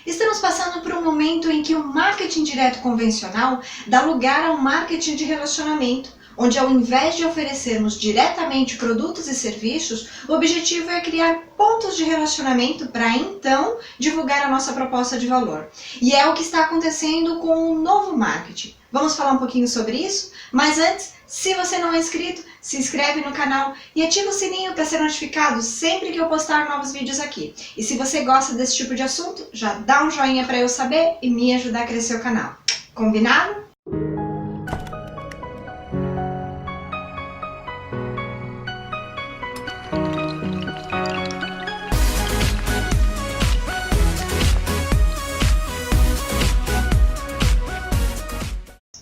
Estamos passando por um momento em que o marketing direto convencional dá lugar ao marketing de relacionamento, onde ao invés de oferecermos diretamente produtos e serviços, o objetivo é criar pontos de relacionamento para então divulgar a nossa proposta de valor. E é o que está acontecendo com o novo marketing. Vamos falar um pouquinho sobre isso? Mas antes, se você não é inscrito, se inscreve no canal e ativa o sininho para ser notificado sempre que eu postar novos vídeos aqui. E se você gosta desse tipo de assunto, já dá um joinha para eu saber e me ajudar a crescer o canal. Combinado?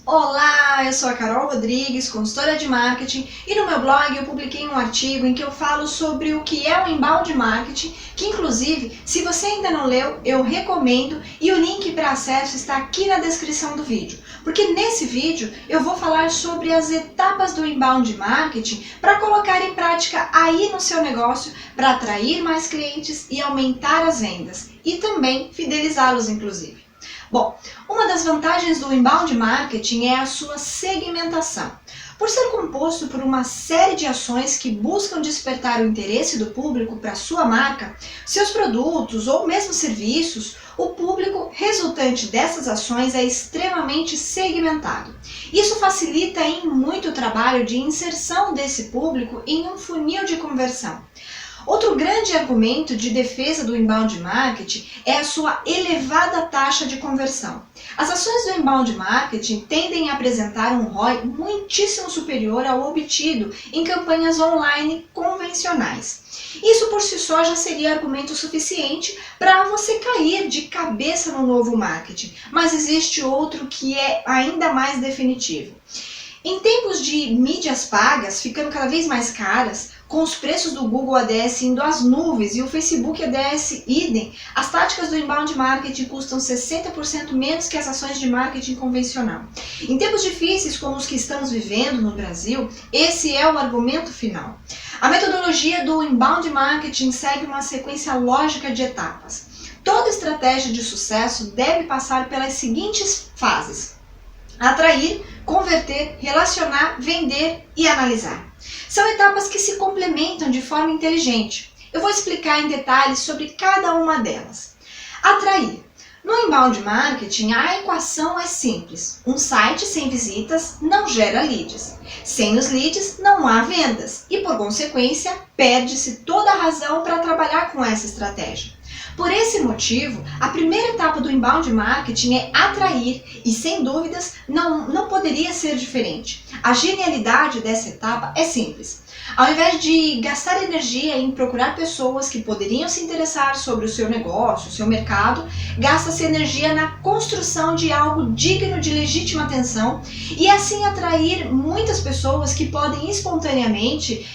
Olá, eu sou a Carol Rodrigues, consultora de marketing, e no meu blog eu publiquei um artigo em que eu falo sobre o que é o inbound marketing, que inclusive, se você ainda não leu, eu recomendo, e o link para acesso está aqui na descrição do vídeo, porque nesse vídeo eu vou falar sobre as etapas do inbound marketing para colocar em prática aí no seu negócio para atrair mais clientes e aumentar as vendas, e também fidelizá-los inclusive. Bom, uma das vantagens do inbound marketing é a sua segmentação. Por ser composto por uma série de ações que buscam despertar o interesse do público para sua marca, seus produtos ou mesmo serviços, o público resultante dessas ações é extremamente segmentado. Isso facilita em muito o trabalho de inserção desse público em um funil de conversão. Outro grande argumento de defesa do inbound marketing é a sua elevada taxa de conversão. As ações do inbound marketing tendem a apresentar um ROI muitíssimo superior ao obtido em campanhas online convencionais. Isso por si só já seria argumento suficiente para você cair de cabeça no novo marketing, mas existe outro que é ainda mais definitivo. Em tempos de mídias pagas ficando cada vez mais caras, com os preços do Google ADS indo às nuvens e o Facebook ADS idem, as táticas do inbound marketing custam 60% menos que as ações de marketing convencional. Em tempos difíceis como os que estamos vivendo no Brasil, esse é o argumento final. A metodologia do inbound marketing segue uma sequência lógica de etapas. Toda estratégia de sucesso deve passar pelas seguintes fases: atrair, converter, relacionar, vender e analisar. São etapas que se complementam de forma inteligente. Eu vou explicar em detalhes sobre cada uma delas. Atrair. No inbound marketing, a equação é simples. Um site sem visitas não gera leads. Sem os leads, não há vendas. E, por consequência, perde-se toda a razão para trabalhar com essa estratégia. Por esse motivo, a primeira etapa do inbound marketing é atrair e, sem dúvidas, não poderia ser diferente. A genialidade dessa etapa é simples. Ao invés de gastar energia em procurar pessoas que poderiam se interessar sobre o seu negócio, o seu mercado, gasta-se energia na construção de algo digno de legítima atenção e assim atrair muitas pessoas que podem espontaneamente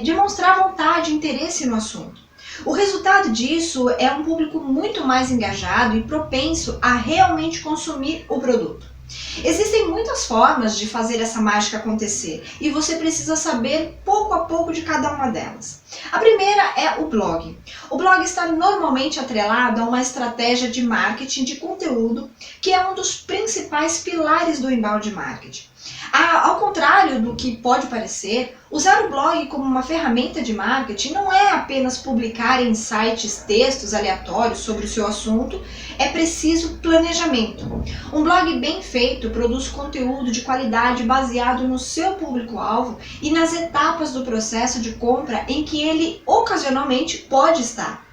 demonstrar vontade e interesse no assunto. O resultado disso é um público muito mais engajado e propenso a realmente consumir o produto. Existem muitas formas de fazer essa mágica acontecer e você precisa saber pouco a pouco de cada uma delas. A primeira é o blog. O blog está normalmente atrelado a uma estratégia de marketing de conteúdo que é um dos principais pilares do inbound marketing. Ao contrário do que pode parecer, usar o blog como uma ferramenta de marketing não é apenas publicar em sites textos aleatórios sobre o seu assunto, é preciso planejamento. Um blog bem feito produz conteúdo de qualidade baseado no seu público-alvo e nas etapas do processo de compra em que ele ocasionalmente pode estar.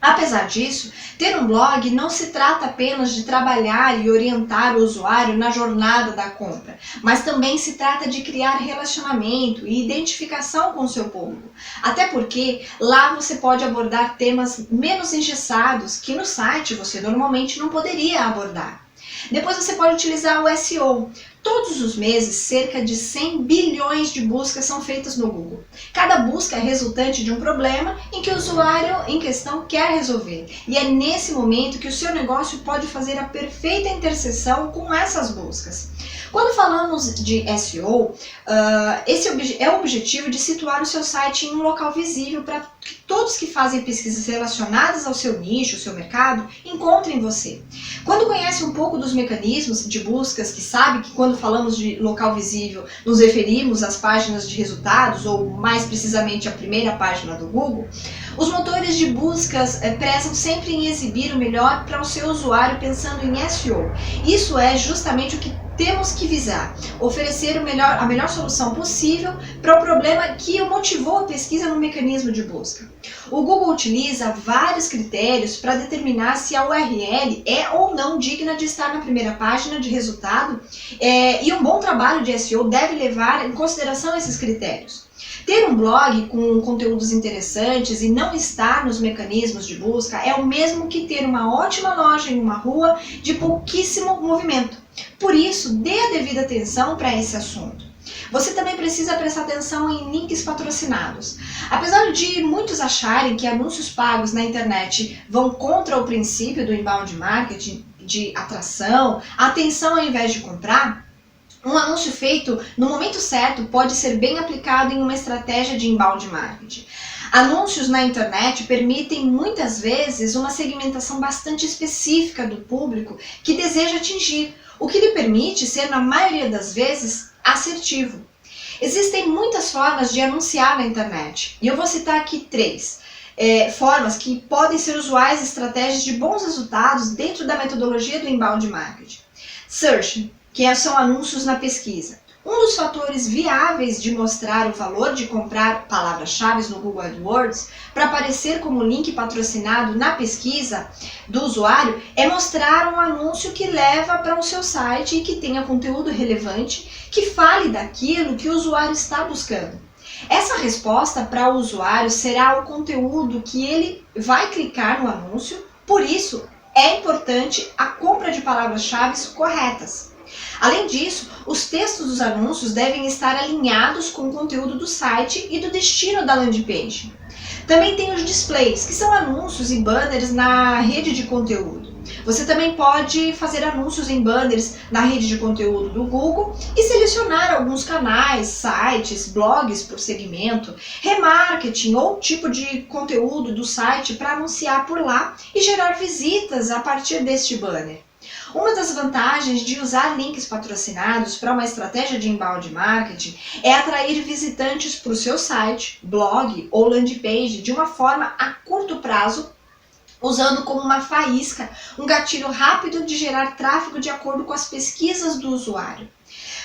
Apesar disso, ter um blog não se trata apenas de trabalhar e orientar o usuário na jornada da compra, mas também se trata de criar relacionamento e identificação com o seu público. Até porque lá você pode abordar temas menos engessados que no site você normalmente não poderia abordar. Depois você pode utilizar o SEO. Todos os meses, cerca de 100 bilhões de buscas são feitas no Google. Cada busca é resultante de um problema em que o usuário em questão quer resolver. E é nesse momento que o seu negócio pode fazer a perfeita interseção com essas buscas. Quando falamos de SEO, esse é o objetivo de situar o seu site em um local visível para que todos que fazem pesquisas relacionadas ao seu nicho, ao seu mercado, encontrem você. Quando conhece um pouco dos mecanismos de buscas, que sabe que quando falamos de local visível, nos referimos às páginas de resultados, ou mais precisamente à primeira página do Google, os motores de buscas prezam sempre em exibir o melhor para o seu usuário pensando em SEO. Isso é justamente o que temos que visar, oferecer a melhor solução possível para o problema que o motivou a pesquisa no mecanismo de busca. O Google utiliza vários critérios para determinar se a URL é ou não digna de estar na primeira página de resultado, e um bom trabalho de SEO deve levar em consideração esses critérios. Ter um blog com conteúdos interessantes e não estar nos mecanismos de busca é o mesmo que ter uma ótima loja em uma rua de pouquíssimo movimento. Por isso, dê a devida atenção para esse assunto. Você também precisa prestar atenção em links patrocinados. Apesar de muitos acharem que anúncios pagos na internet vão contra o princípio do inbound marketing, de atração, atenção ao invés de comprar, um anúncio feito no momento certo pode ser bem aplicado em uma estratégia de inbound marketing. Anúncios na internet permitem muitas vezes uma segmentação bastante específica do público que deseja atingir, o que lhe permite ser, na maioria das vezes, assertivo. Existem muitas formas de anunciar na internet, e eu vou citar aqui 3 formas que podem ser usuais estratégias de bons resultados dentro da metodologia do inbound marketing. Search, que são anúncios na pesquisa. Um dos fatores viáveis de mostrar o valor de comprar palavras-chave no Google AdWords para aparecer como link patrocinado na pesquisa do usuário é mostrar um anúncio que leva para o seu site e que tenha conteúdo relevante, que fale daquilo que o usuário está buscando. Essa resposta para o usuário será o conteúdo que ele vai clicar no anúncio, por isso é importante a compra de palavras-chave corretas. Além disso, os textos dos anúncios devem estar alinhados com o conteúdo do site e do destino da landing page. Também tem os displays, que são anúncios e banners na rede de conteúdo. Você também pode fazer anúncios em banners na rede de conteúdo do Google e selecionar alguns canais, sites, blogs por segmento, remarketing ou tipo de conteúdo do site para anunciar por lá e gerar visitas a partir deste banner. Uma das vantagens de usar links patrocinados para uma estratégia de inbound marketing é atrair visitantes para o seu site, blog ou landing page de uma forma a curto prazo, usando como uma faísca um gatilho rápido de gerar tráfego de acordo com as pesquisas do usuário.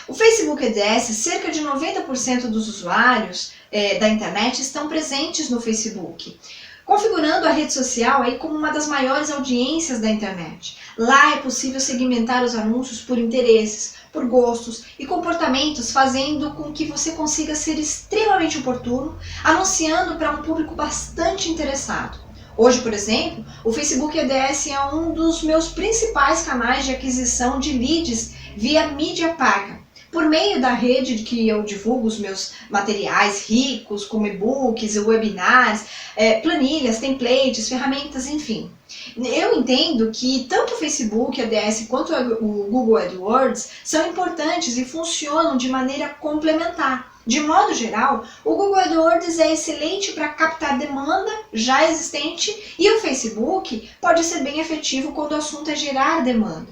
O Facebook Ads, cerca de 90% dos usuários da internet estão presentes no Facebook, configurando a rede social aí como uma das maiores audiências da internet. Lá é possível segmentar os anúncios por interesses, por gostos e comportamentos, fazendo com que você consiga ser extremamente oportuno, anunciando para um público bastante interessado. Hoje, por exemplo, o Facebook Ads é um dos meus principais canais de aquisição de leads via mídia paga. Por meio da rede que eu divulgo os meus materiais ricos, como e-books, webinars, planilhas, templates, ferramentas, enfim. Eu entendo que tanto o Facebook Ads quanto o Google AdWords são importantes e funcionam de maneira complementar. De modo geral, o Google AdWords é excelente para captar demanda já existente e o Facebook pode ser bem efetivo quando o assunto é gerar demanda.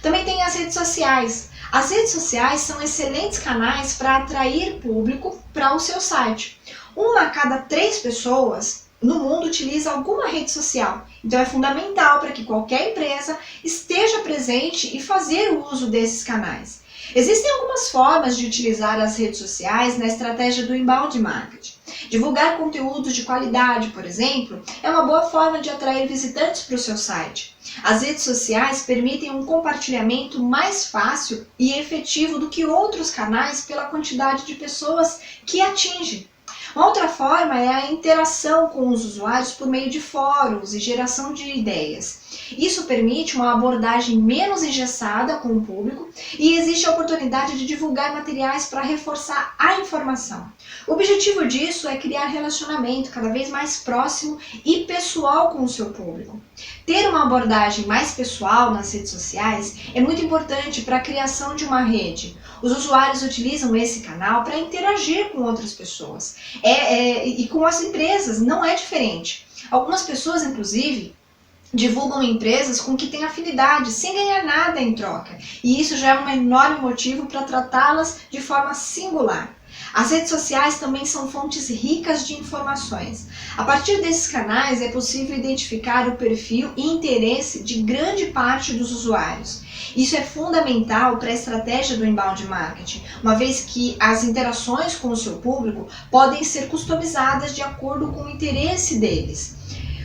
Também tem as redes sociais. As redes sociais são excelentes canais para atrair público para o seu site. 1 a cada 3 pessoas no mundo utiliza alguma rede social. Então é fundamental para que qualquer empresa esteja presente e fazer o uso desses canais. Existem algumas formas de utilizar as redes sociais na estratégia do inbound marketing. Divulgar conteúdos de qualidade, por exemplo, é uma boa forma de atrair visitantes para o seu site. As redes sociais permitem um compartilhamento mais fácil e efetivo do que outros canais pela quantidade de pessoas que atingem. Uma outra forma é a interação com os usuários por meio de fóruns e geração de ideias. Isso permite uma abordagem menos engessada com o público e existe a oportunidade de divulgar materiais para reforçar a informação. O objetivo disso é criar relacionamento cada vez mais próximo e pessoal com o seu público. Ter uma abordagem mais pessoal nas redes sociais é muito importante para a criação de uma rede. Os usuários utilizam esse canal para interagir com outras pessoas e com as empresas, não é diferente. Algumas pessoas, inclusive, divulgam empresas com que têm afinidade, sem ganhar nada em troca. E isso já é um enorme motivo para tratá-las de forma singular. As redes sociais também são fontes ricas de informações. A partir desses canais é possível identificar o perfil e interesse de grande parte dos usuários. Isso é fundamental para a estratégia do inbound marketing, uma vez que as interações com o seu público podem ser customizadas de acordo com o interesse deles.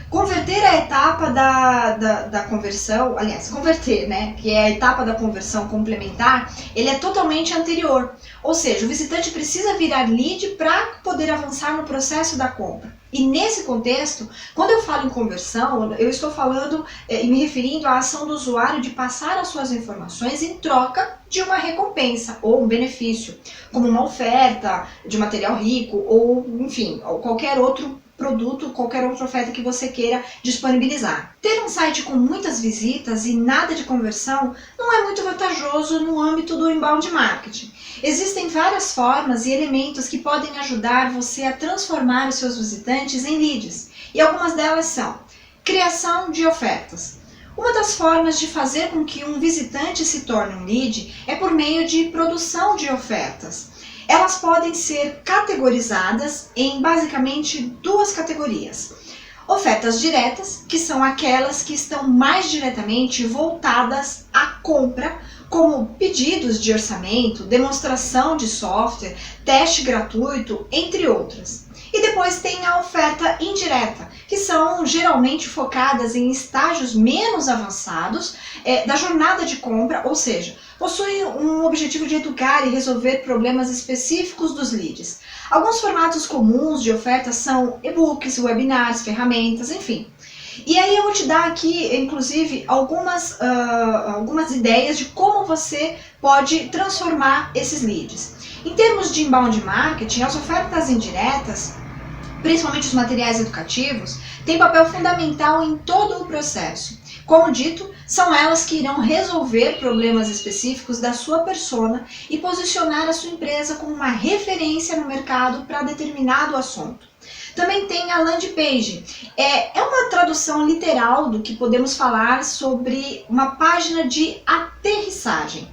Converter a etapa da conversão, aliás, converter, né, que é a etapa da conversão complementar, ele é totalmente anterior. Ou seja, o visitante precisa virar lead para poder avançar no processo da compra. E nesse contexto, quando eu falo em conversão, eu estou falando e me referindo à ação do usuário de passar as suas informações em troca de uma recompensa ou um benefício, como uma oferta de material rico ou, enfim, ou qualquer outro produto, qualquer outra oferta que você queira disponibilizar. Ter um site com muitas visitas e nada de conversão não é muito vantajoso no âmbito do inbound marketing. Existem várias formas e elementos que podem ajudar você a transformar os seus visitantes em leads, e algumas delas são: criação de ofertas. Uma das formas de fazer com que um visitante se torne um lead é por meio de produção de ofertas. Elas podem ser categorizadas em basicamente duas categorias. Ofertas diretas, que são aquelas que estão mais diretamente voltadas à compra, como pedidos de orçamento, demonstração de software, teste gratuito, entre outras. E depois tem a oferta indireta, que são geralmente focadas em estágios menos avançados da jornada de compra, ou seja, possuem um objetivo de educar e resolver problemas específicos dos leads. Alguns formatos comuns de ofertas são e-books, webinars, ferramentas, enfim. E aí eu vou te dar aqui, inclusive, algumas ideias de como você pode transformar esses leads. Em termos de inbound marketing, as ofertas indiretas, principalmente os materiais educativos, têm papel fundamental em todo o processo. Como dito, são elas que irão resolver problemas específicos da sua persona e posicionar a sua empresa como uma referência no mercado para determinado assunto. Também tem a landing page. É uma tradução literal do que podemos falar sobre uma página de aterrissagem.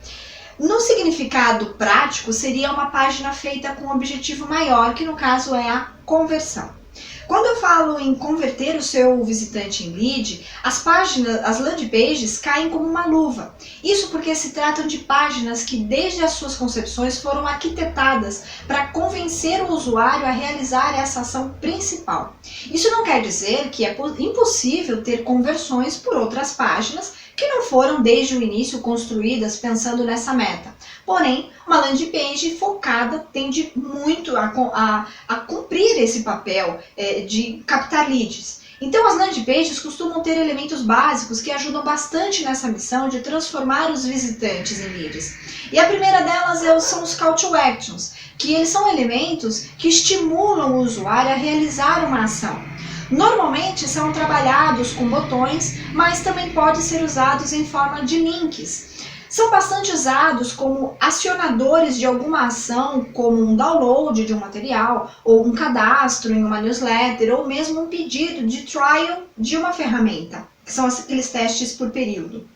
No significado prático, seria uma página feita com um objetivo maior, que no caso é a conversão. Quando eu falo em converter o seu visitante em lead, as landing pages caem como uma luva. Isso porque se tratam de páginas que desde as suas concepções foram arquitetadas para convencer o usuário a realizar essa ação principal. Isso não quer dizer que é impossível ter conversões por outras páginas que não foram desde o início construídas pensando nessa meta. Porém, uma landing page focada tende muito a cumprir esse papel de captar leads. Então as landing pages costumam ter elementos básicos que ajudam bastante nessa missão de transformar os visitantes em leads. E a primeira delas são os call to actions, que eles são elementos que estimulam o usuário a realizar uma ação. Normalmente são trabalhados com botões, mas também podem ser usados em forma de links. São bastante usados como acionadores de alguma ação, como um download de um material, ou um cadastro em uma newsletter, ou mesmo um pedido de trial de uma ferramenta, que são aqueles testes por período.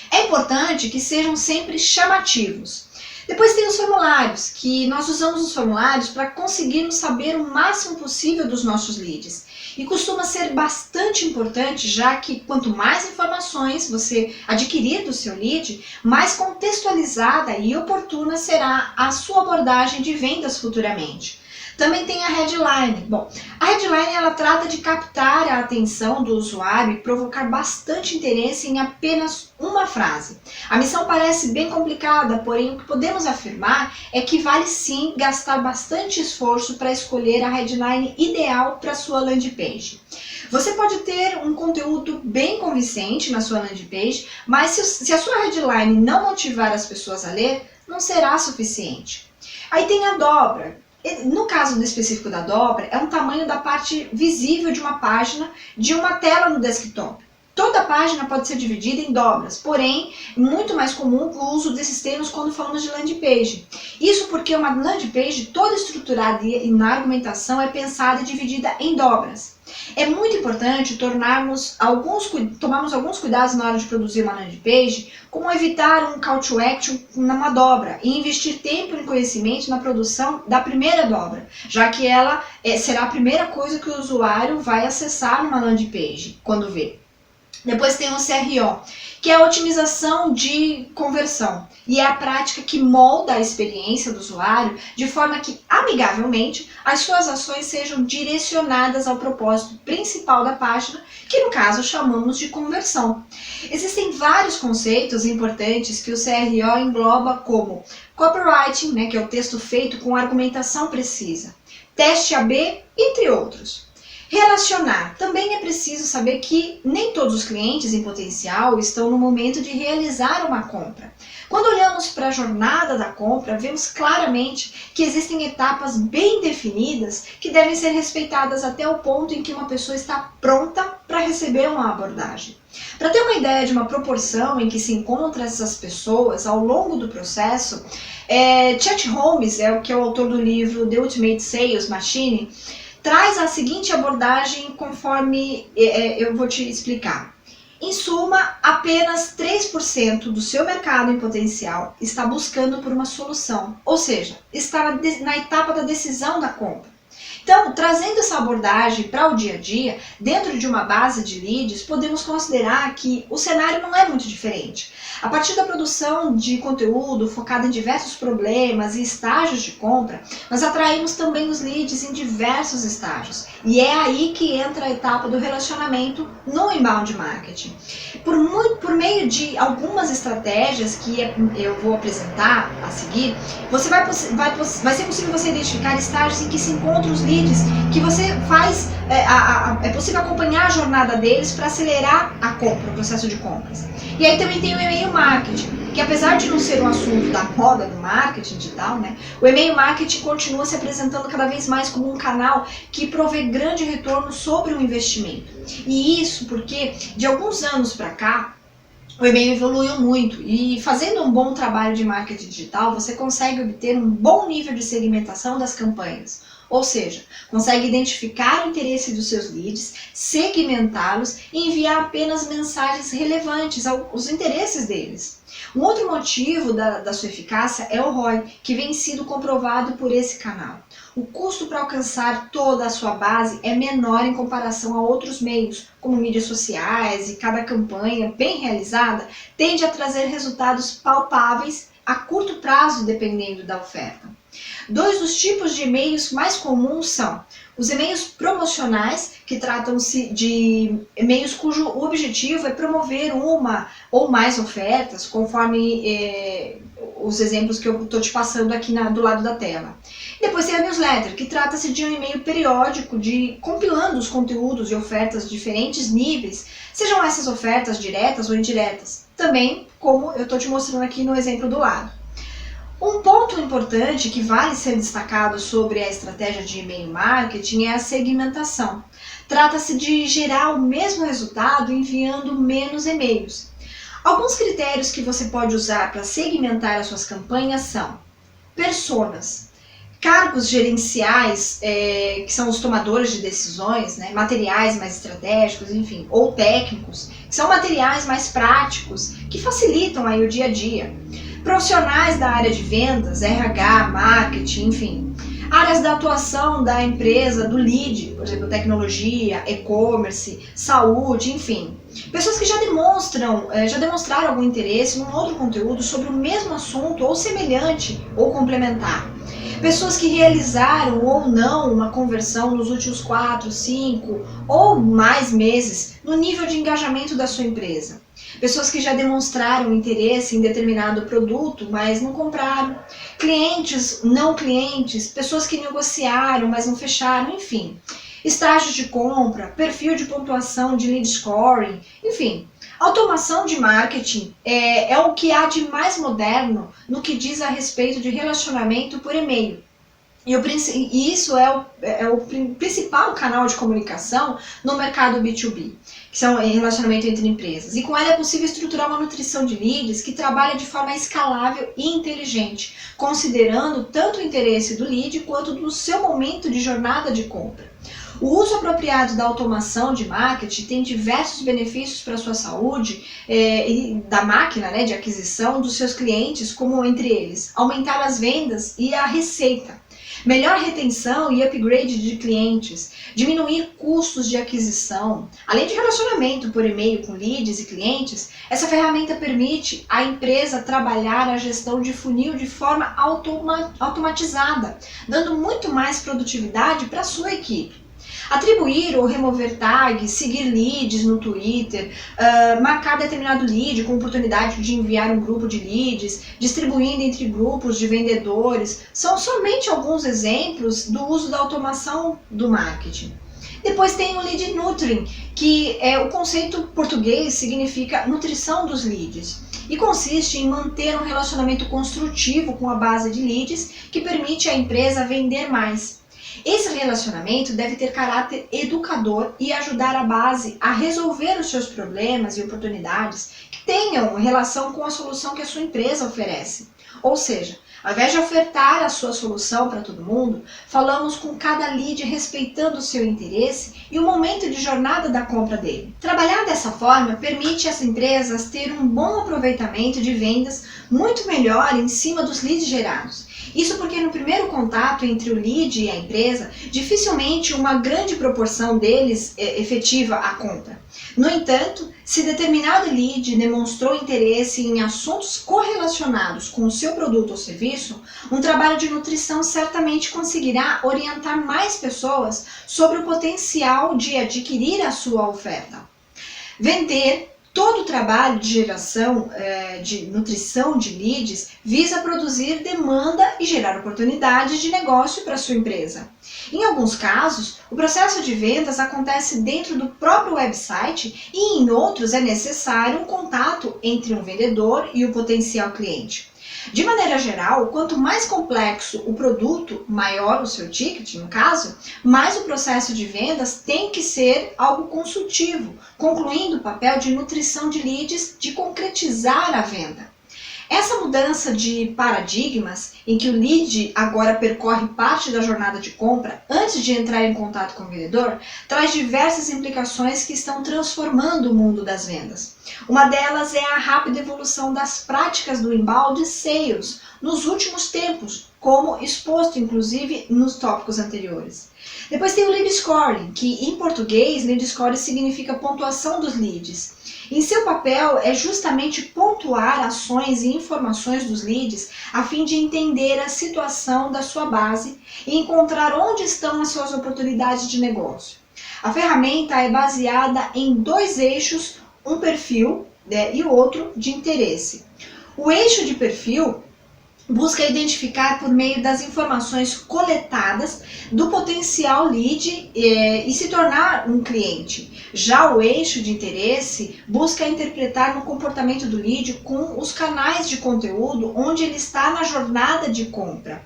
É importante que sejam sempre chamativos. Depois tem os formulários, que nós usamos os formulários para conseguirmos saber o máximo possível dos nossos leads. E costuma ser bastante importante, já que quanto mais informações você adquirir do seu lead, mais contextualizada e oportuna será a sua abordagem de vendas futuramente. Também tem a headline. Bom, a headline ela trata de captar a atenção do usuário e provocar bastante interesse em apenas uma frase. A missão parece bem complicada, porém o que podemos afirmar é que vale sim gastar bastante esforço para escolher a headline ideal para sua landing page. Você pode ter um conteúdo bem convincente na sua landing page, mas se a sua headline não motivar as pessoas a ler, não será suficiente. Aí tem a dobra. No caso específico da dobra, é um tamanho da parte visível de uma página de uma tela no desktop. Toda a página pode ser dividida em dobras, porém, é muito mais comum o uso desses termos quando falamos de landing page. Isso porque uma landing page toda estruturada e na argumentação é pensada e dividida em dobras. É muito importante tomarmos alguns cuidados na hora de produzir uma landing page, como evitar um call to action numa dobra e investir tempo e conhecimento na produção da primeira dobra, já que ela será a primeira coisa que o usuário vai acessar numa landing page quando vê. Depois tem o CRO, que é a otimização de conversão e é a prática que molda a experiência do usuário de forma que, amigavelmente, as suas ações sejam direcionadas ao propósito principal da página, que no caso chamamos de conversão. Existem vários conceitos importantes que o CRO engloba, como copywriting, que é o texto feito com argumentação precisa, teste AB, entre outros. Relacionar. Também é preciso saber que nem todos os clientes em potencial estão no momento de realizar uma compra. Quando olhamos para a jornada da compra, vemos claramente que existem etapas bem definidas que devem ser respeitadas até o ponto em que uma pessoa está pronta para receber uma abordagem. Para ter uma ideia de uma proporção em que se encontram essas pessoas ao longo do processo, Chet Holmes, que é o autor do livro The Ultimate Sales Machine, traz a seguinte abordagem conforme eu vou te explicar. Em suma, apenas 3% do seu mercado em potencial está buscando por uma solução, ou seja, está na etapa da decisão da compra. Então, trazendo essa abordagem para o dia a dia, dentro de uma base de leads, podemos considerar que o cenário não é muito diferente. A partir da produção de conteúdo focado em diversos problemas e estágios de compra, nós atraímos também os leads em diversos estágios. E é aí que entra a etapa do relacionamento no inbound marketing. Por meio de algumas estratégias que eu vou apresentar a seguir, vai ser possível você identificar estágios em que se encontram os leads que você faz, é possível acompanhar a jornada deles para acelerar a compra, o processo de compras. E aí também tem o e-mail marketing, que apesar de não ser um assunto da moda do marketing digital, o e-mail marketing continua se apresentando cada vez mais como um canal que provê grande retorno sobre o investimento. E isso porque de alguns anos para cá, o e-mail evoluiu muito e fazendo um bom trabalho de marketing digital, você consegue obter um bom nível de segmentação das campanhas. Ou seja, consegue identificar o interesse dos seus leads, segmentá-los e enviar apenas mensagens relevantes aos interesses deles. Um outro motivo da sua eficácia é o ROI, que vem sido comprovado por esse canal. O custo para alcançar toda a sua base é menor em comparação a outros meios, como mídias sociais, e cada campanha bem realizada tende a trazer resultados palpáveis a curto prazo, dependendo da oferta. Dois dos tipos de e-mails mais comuns são os e-mails promocionais, que tratam-se de e-mails cujo objetivo é promover uma ou mais ofertas, conforme os exemplos que eu estou te passando aqui do lado da tela. Depois tem a newsletter, que trata-se de um e-mail periódico compilando os conteúdos e ofertas de diferentes níveis, sejam essas ofertas diretas ou indiretas, também como eu estou te mostrando aqui no exemplo do lado. Um ponto importante que vale ser destacado sobre a estratégia de e-mail marketing é a segmentação. Trata-se de gerar o mesmo resultado enviando menos e-mails. Alguns critérios que você pode usar para segmentar as suas campanhas são personas, cargos gerenciais, que são os tomadores de decisões, materiais mais estratégicos, enfim, ou técnicos, que são materiais mais práticos, que facilitam aí o dia a dia. Profissionais da área de vendas, RH, marketing, enfim. Áreas da atuação da empresa, do lead, por exemplo, tecnologia, e-commerce, saúde, enfim. Pessoas que já demonstraram algum interesse num outro conteúdo sobre o mesmo assunto ou semelhante ou complementar. Pessoas que realizaram ou não uma conversão nos últimos 4, 5 ou mais meses no nível de engajamento da sua empresa. Pessoas que já demonstraram interesse em determinado produto, mas não compraram. Clientes, não clientes, pessoas que negociaram, mas não fecharam, enfim. Estágios de compra, perfil de pontuação de lead scoring, enfim. Automação de marketing é o que há de mais moderno no que diz a respeito de relacionamento por e-mail. E isso é o principal canal de comunicação no mercado B2B, que são relacionamento entre empresas. E com ela é possível estruturar uma nutrição de leads que trabalha de forma escalável e inteligente, considerando tanto o interesse do lead quanto do seu momento de jornada de compra. O uso apropriado da automação de marketing tem diversos benefícios para a sua saúde e da máquina, de aquisição dos seus clientes, como entre eles, aumentar as vendas e a receita. Melhor retenção e upgrade de clientes, diminuir custos de aquisição, além de relacionamento por e-mail com leads e clientes, essa ferramenta permite à empresa trabalhar a gestão de funil de forma automatizada, dando muito mais produtividade para a sua equipe. Atribuir ou remover tags, seguir leads no Twitter, marcar determinado lead com oportunidade de enviar um grupo de leads, distribuindo entre grupos de vendedores, são somente alguns exemplos do uso da automação do marketing. Depois tem o lead nurturing, que o conceito português significa nutrição dos leads e consiste em manter um relacionamento construtivo com a base de leads que permite à empresa vender mais. Esse relacionamento deve ter caráter educador e ajudar a base a resolver os seus problemas e oportunidades que tenham relação com a solução que a sua empresa oferece. Ou seja, ao invés de ofertar a sua solução para todo mundo, falamos com cada lead respeitando o seu interesse e o momento de jornada da compra dele. Trabalhar dessa forma permite às empresas ter um bom aproveitamento de vendas muito melhor em cima dos leads gerados. Isso porque no primeiro contato entre o lead e a empresa, dificilmente uma grande proporção deles efetiva a compra. No entanto, se determinado lead demonstrou interesse em assuntos correlacionados com o seu produto ou serviço, um trabalho de nutrição certamente conseguirá orientar mais pessoas sobre o potencial de adquirir a sua oferta. Vender. Todo o trabalho de geração de nutrição de leads visa produzir demanda e gerar oportunidades de negócio para a sua empresa. Em alguns casos, o processo de vendas acontece dentro do próprio website e em outros é necessário um contato entre um vendedor e o potencial cliente. De maneira geral, quanto mais complexo o produto, maior o seu ticket, no caso, mais o processo de vendas tem que ser algo consultivo, concluindo o papel de nutrição de leads, de concretizar a venda. Essa mudança de paradigmas, em que o lead agora percorre parte da jornada de compra antes de entrar em contato com o vendedor, traz diversas implicações que estão transformando o mundo das vendas. Uma delas é a rápida evolução das práticas do inbound sales nos últimos tempos, como exposto inclusive nos tópicos anteriores. Depois tem o lead scoring, que em português lead scoring significa pontuação dos leads. Em seu papel é justamente pontuar ações e informações dos leads a fim de entender a situação da sua base e encontrar onde estão as suas oportunidades de negócio. A ferramenta é baseada em dois eixos, um perfil e o outro de interesse. O eixo de perfil busca identificar por meio das informações coletadas do potencial lead e se tornar um cliente. Já o eixo de interesse busca interpretar no comportamento do lead com os canais de conteúdo onde ele está na jornada de compra.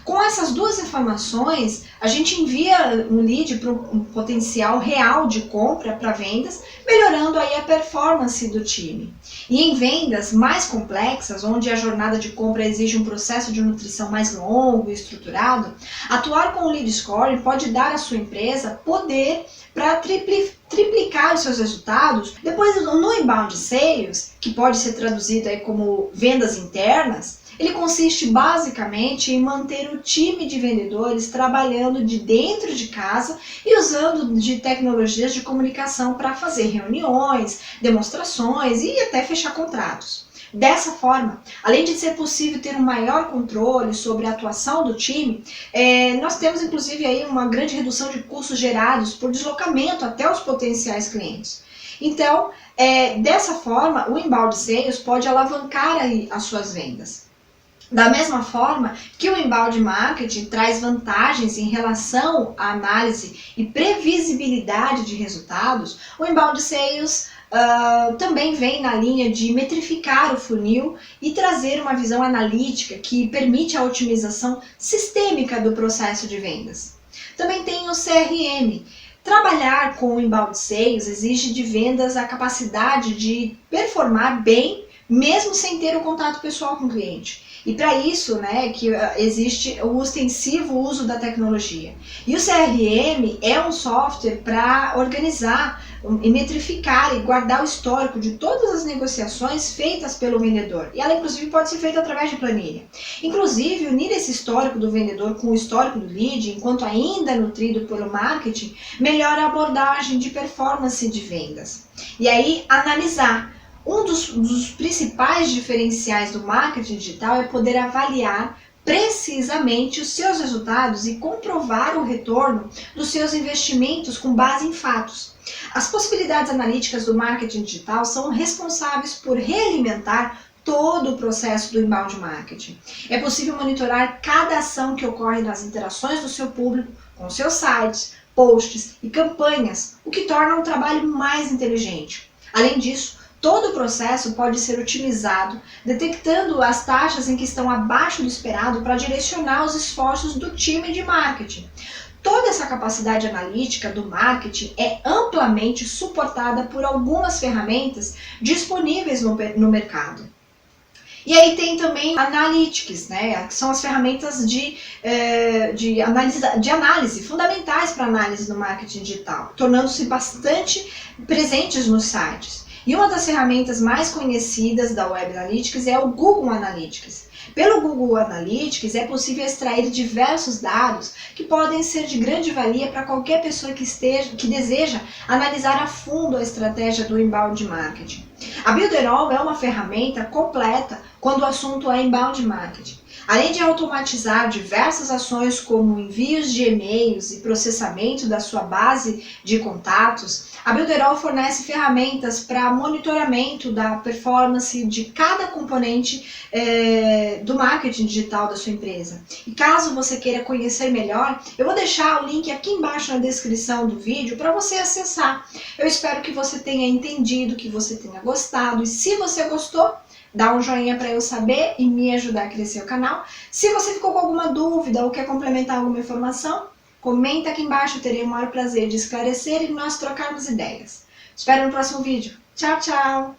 Com essas duas informações, a gente envia um lead para um potencial real de compra para vendas, melhorando aí a performance do time. E em vendas mais complexas, onde a jornada de compra exige um processo de nutrição mais longo e estruturado, atuar com o lead scoring pode dar à sua empresa poder para triplicar os seus resultados. Depois, no inbound sales, que pode ser traduzido aí como vendas internas, Ele consiste basicamente em manter o time de vendedores trabalhando de dentro de casa e usando de tecnologias de comunicação para fazer reuniões, demonstrações e até fechar contratos. Dessa forma, além de ser possível ter um maior controle sobre a atuação do time, nós temos inclusive aí uma grande redução de custos gerados por deslocamento até os potenciais clientes. Então, dessa forma, o inbound sales pode alavancar aí as suas vendas. Da mesma forma que o inbound marketing traz vantagens em relação à análise e previsibilidade de resultados, o inbound sales também vem na linha de metrificar o funil e trazer uma visão analítica que permite a otimização sistêmica do processo de vendas. Também tem o CRM. Trabalhar com o inbound sales exige de vendas a capacidade de performar bem, mesmo sem ter o contato pessoal com o cliente. E para isso, né, que existe o extensivo uso da tecnologia. E o CRM é um software para organizar e metrificar e guardar o histórico de todas as negociações feitas pelo vendedor. E ela, inclusive, pode ser feita através de planilha. Inclusive, unir esse histórico do vendedor com o histórico do lead, enquanto ainda nutrido pelo marketing, melhora a abordagem de performance de vendas. E aí, analisar. Um dos principais diferenciais do marketing digital é poder avaliar precisamente os seus resultados e comprovar o retorno dos seus investimentos com base em fatos. As possibilidades analíticas do marketing digital são responsáveis por realimentar todo o processo do inbound marketing. É possível monitorar cada ação que ocorre nas interações do seu público com seus sites, posts e campanhas, o que torna o trabalho mais inteligente. Além disso, todo o processo pode ser otimizado, detectando as taxas em que estão abaixo do esperado para direcionar os esforços do time de marketing. Toda essa capacidade analítica do marketing é amplamente suportada por algumas ferramentas disponíveis no mercado. E aí tem também Analytics, né, que são as ferramentas de análise fundamentais para análise no marketing digital, tornando-se bastante presentes nos sites. E uma das ferramentas mais conhecidas da Web Analytics é o Google Analytics. Pelo Google Analytics é possível extrair diversos dados que podem ser de grande valia para qualquer pessoa que deseja analisar a fundo a estratégia do inbound marketing. A Builderall é uma ferramenta completa quando o assunto é inbound marketing. Além de automatizar diversas ações como envios de e-mails e processamento da sua base de contatos, a Builderall fornece ferramentas para monitoramento da performance de cada componente do marketing digital da sua empresa. E caso você queira conhecer melhor, eu vou deixar o link aqui embaixo na descrição do vídeo para você acessar. Eu espero que você tenha entendido, que você tenha gostado, e se você gostou, dá um joinha para eu saber e me ajudar a crescer o canal. Se você ficou com alguma dúvida ou quer complementar alguma informação, comenta aqui embaixo, eu terei o maior prazer de esclarecer e nós trocarmos ideias. Espero no próximo vídeo. Tchau, tchau!